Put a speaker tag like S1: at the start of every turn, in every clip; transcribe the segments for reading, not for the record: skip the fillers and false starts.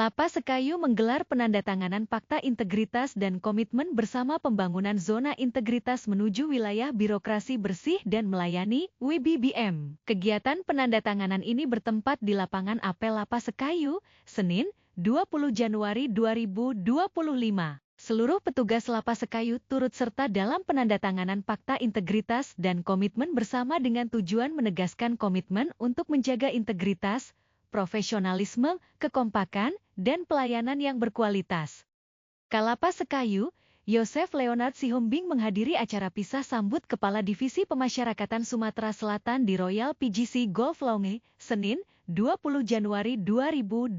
S1: Lapas Sekayu menggelar penandatanganan Fakta Integritas dan Komitmen Bersama Pembangunan Zona Integritas Menuju Wilayah Birokrasi Bersih dan Melayani (WBBM). Kegiatan penandatanganan ini bertempat di Lapangan Apel Lapas Sekayu, Senin, 20 Januari 2025. Seluruh petugas Lapas Sekayu turut serta dalam penandatanganan Fakta Integritas dan Komitmen Bersama dengan tujuan menegaskan komitmen untuk menjaga integritas, profesionalisme, kekompakan, dan pelayanan yang berkualitas. Kalapas Sekayu, Yosef Leonard Sihombing menghadiri acara pisah sambut Kepala Divisi Pemasyarakatan Sumatera Selatan di Royal PGC Golf Lounge, Senin, 20 Januari 2025.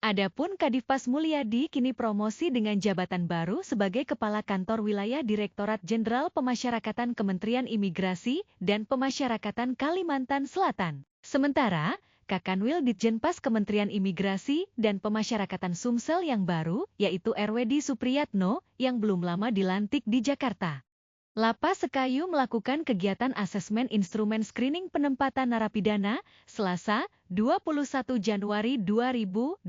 S1: Adapun Kadifpas Mulyadi kini promosi dengan jabatan baru sebagai Kepala Kantor Wilayah Direktorat Jenderal Pemasyarakatan Kementerian Imigrasi dan Pemasyarakatan Kalimantan Selatan. Sementara, Kakanwil Ditjenpas Kementerian Imigrasi dan Pemasyarakatan Sumsel yang baru, yaitu RWD Supriyatno, yang belum lama dilantik di Jakarta. Lapas Sekayu melakukan kegiatan asesmen instrumen screening penempatan narapidana, Selasa, 21 Januari 2025.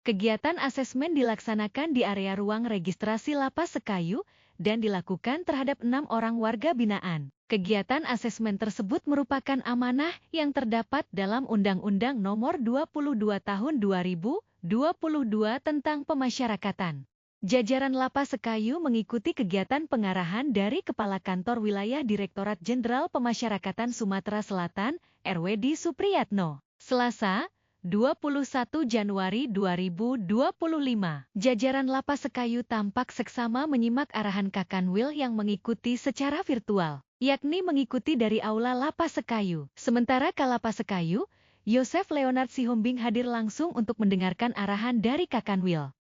S1: Kegiatan asesmen dilaksanakan di area ruang registrasi Lapas Sekayu dan dilakukan terhadap 6 orang warga binaan. Kegiatan asesmen tersebut merupakan amanah yang terdapat dalam Undang-Undang Nomor 22 Tahun 2022 tentang Pemasyarakatan. Jajaran Lapas Sekayu mengikuti kegiatan pengarahan dari Kepala Kantor Wilayah Direktorat Jenderal Pemasyarakatan Sumatera Selatan, RWD Supriyatno. Selasa, 21 Januari 2025. Jajaran Lapas Sekayu tampak seksama menyimak arahan Kakanwil yang mengikuti secara virtual, yakni mengikuti dari Aula Lapas Sekayu. Sementara Kalapas Sekayu, Yosef Leonard Sihombing hadir langsung untuk mendengarkan arahan dari Kakanwil.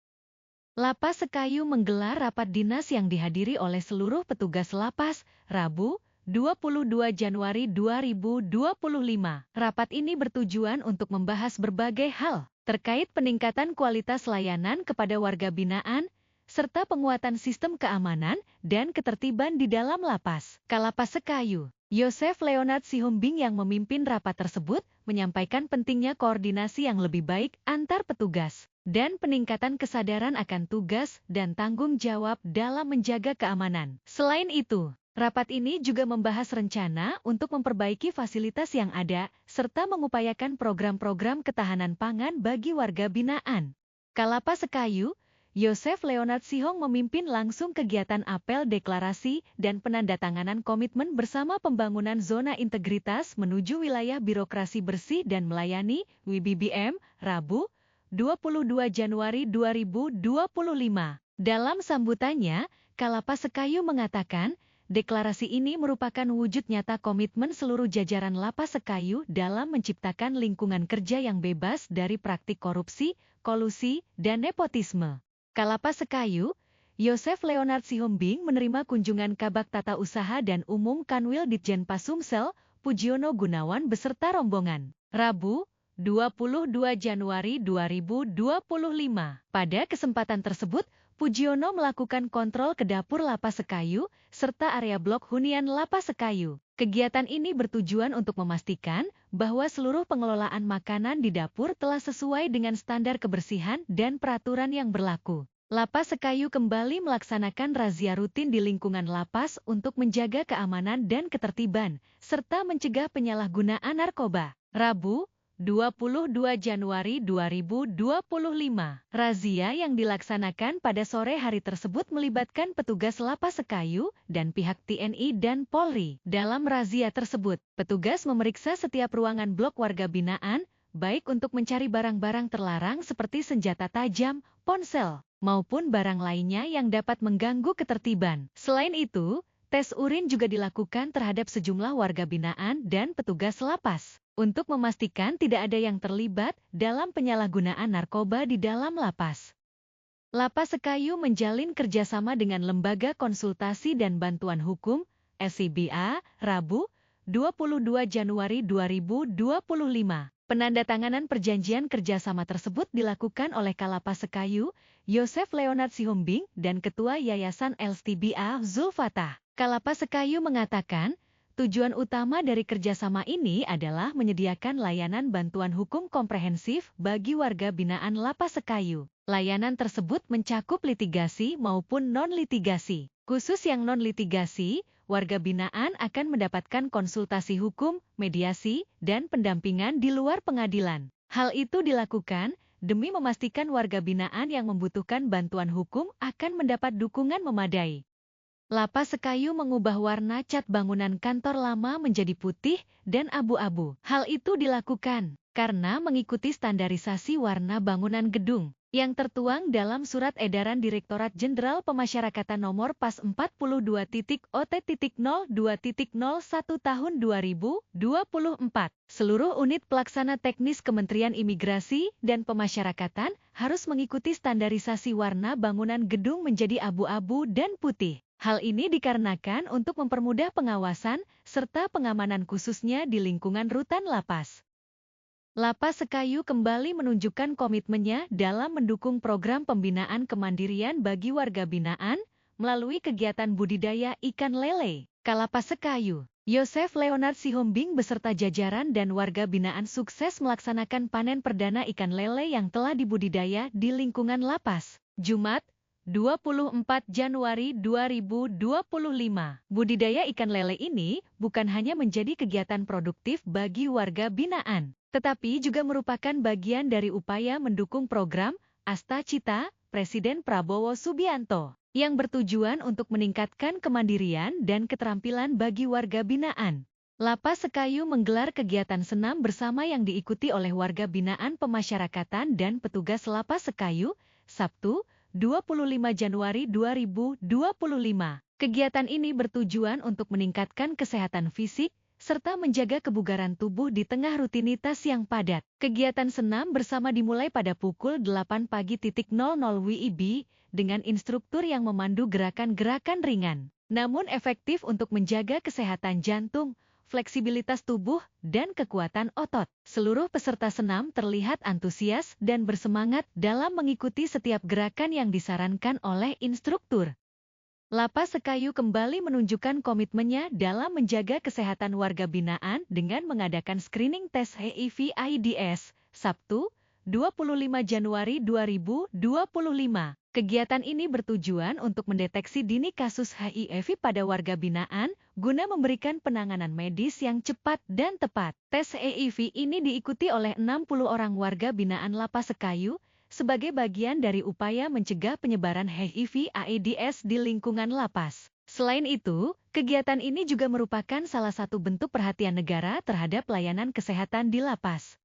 S1: Lapas Sekayu menggelar rapat dinas yang dihadiri oleh seluruh petugas lapas, Rabu, 22 Januari 2025. Rapat ini bertujuan untuk membahas berbagai hal terkait peningkatan kualitas layanan kepada warga binaan, serta penguatan sistem keamanan dan ketertiban di dalam lapas. Kalapas Sekayu, Yosef Leonard Sihombing yang memimpin rapat tersebut, menyampaikan pentingnya koordinasi yang lebih baik antar petugas dan peningkatan kesadaran akan tugas dan tanggung jawab dalam menjaga keamanan. Selain itu, rapat ini juga membahas rencana untuk memperbaiki fasilitas yang ada, serta mengupayakan program-program ketahanan pangan bagi warga binaan. Kalapas Sekayu, Yosef Leonard Sihong memimpin langsung kegiatan apel deklarasi dan penandatanganan komitmen bersama pembangunan zona integritas menuju wilayah birokrasi bersih dan melayani (WBBM), Rabu, 22 Januari 2025. Dalam sambutannya, Kalapas Sekayu mengatakan, deklarasi ini merupakan wujud nyata komitmen seluruh jajaran Lapas Sekayu dalam menciptakan lingkungan kerja yang bebas dari praktik korupsi, kolusi, dan nepotisme. Kalapas Sekayu, Yosef Leonard Sihombing menerima kunjungan Kabag Tata Usaha dan Umum Kanwil Ditjenpas Sumsel, Pujiono Gunawan beserta rombongan. Rabu, 22 Januari 2025. Pada kesempatan tersebut, Pujiono melakukan kontrol ke dapur Lapas Sekayu, serta area blok hunian Lapas Sekayu. Kegiatan ini bertujuan untuk memastikan bahwa seluruh pengelolaan makanan di dapur telah sesuai dengan standar kebersihan dan peraturan yang berlaku. Lapas Sekayu kembali melaksanakan razia rutin di lingkungan lapas untuk menjaga keamanan dan ketertiban, serta mencegah penyalahgunaan narkoba. Rabu, 22 Januari 2025. Razia yang dilaksanakan pada sore hari tersebut melibatkan petugas Lapas Sekayu dan pihak TNI dan Polri. Dalam razia tersebut, petugas memeriksa setiap ruangan blok warga binaan, baik untuk mencari barang-barang terlarang seperti senjata tajam, ponsel, maupun barang lainnya yang dapat mengganggu ketertiban. Selain itu, tes urin juga dilakukan terhadap sejumlah warga binaan dan petugas lapas, untuk memastikan tidak ada yang terlibat dalam penyalahgunaan narkoba di dalam lapas. Lapas Sekayu menjalin kerjasama dengan Lembaga Konsultasi dan Bantuan Hukum, LCBA, Rabu, 22 Januari 2025. Penandatanganan perjanjian kerjasama tersebut dilakukan oleh Kalapas Sekayu, Yosef Leonard Sihombing, dan Ketua Yayasan LCBA Zulfatah. Kalapas Sekayu mengatakan, Tujuan utama dari kerjasama ini adalah menyediakan layanan bantuan hukum komprehensif bagi warga binaan Lapas Sekayu. Layanan tersebut mencakup litigasi maupun non-litigasi. Khusus yang non-litigasi, warga binaan akan mendapatkan konsultasi hukum, mediasi, dan pendampingan di luar pengadilan. Hal itu dilakukan demi memastikan warga binaan yang membutuhkan bantuan hukum akan mendapat dukungan memadai. Lapas Sekayu mengubah warna cat bangunan kantor lama menjadi putih dan abu-abu. Hal itu dilakukan karena mengikuti standarisasi warna bangunan gedung yang tertuang dalam Surat Edaran Direktorat Jenderal Pemasyarakatan Nomor PAS 42.OT.02.01 Tahun 2024. Seluruh unit pelaksana teknis Kementerian Imigrasi dan Pemasyarakatan harus mengikuti standarisasi warna bangunan gedung menjadi abu-abu dan putih. Hal ini dikarenakan untuk mempermudah pengawasan serta pengamanan khususnya di lingkungan rutan lapas. Lapas Sekayu kembali menunjukkan komitmennya dalam mendukung program pembinaan kemandirian bagi warga binaan melalui kegiatan budidaya ikan lele. Kalapas Sekayu, Yosef Leonard Sihombing beserta jajaran dan warga binaan sukses melaksanakan panen perdana ikan lele yang telah dibudidaya di lingkungan lapas. Jumat, 24 Januari 2025. Budidaya ikan lele ini bukan hanya menjadi kegiatan produktif bagi warga binaan, tetapi juga merupakan bagian dari upaya mendukung program Asta Cita Presiden Prabowo Subianto yang bertujuan untuk meningkatkan kemandirian dan keterampilan bagi warga binaan. Lapas Sekayu menggelar kegiatan senam bersama yang diikuti oleh warga binaan pemasyarakatan dan petugas Lapas Sekayu, Sabtu, 25 Januari 2025. Kegiatan ini bertujuan untuk meningkatkan kesehatan fisik, serta menjaga kebugaran tubuh di tengah rutinitas yang padat. Kegiatan senam bersama dimulai pada pukul 8 pagi WIB, dengan instruktur yang memandu gerakan-gerakan ringan, namun efektif untuk menjaga kesehatan jantung, fleksibilitas tubuh, dan kekuatan otot. Seluruh peserta senam terlihat antusias dan bersemangat dalam mengikuti setiap gerakan yang disarankan oleh instruktur. Lapas Sekayu kembali menunjukkan komitmennya dalam menjaga kesehatan warga binaan dengan mengadakan screening tes HIV/AIDS, Sabtu, 25 Januari 2025. Kegiatan ini bertujuan untuk mendeteksi dini kasus HIV pada warga binaan guna memberikan penanganan medis yang cepat dan tepat. Tes HIV ini diikuti oleh 60 orang warga binaan Lapas Sekayu sebagai bagian dari upaya mencegah penyebaran HIV/AIDS di lingkungan lapas. Selain itu, kegiatan ini juga merupakan salah satu bentuk perhatian negara terhadap layanan kesehatan di lapas.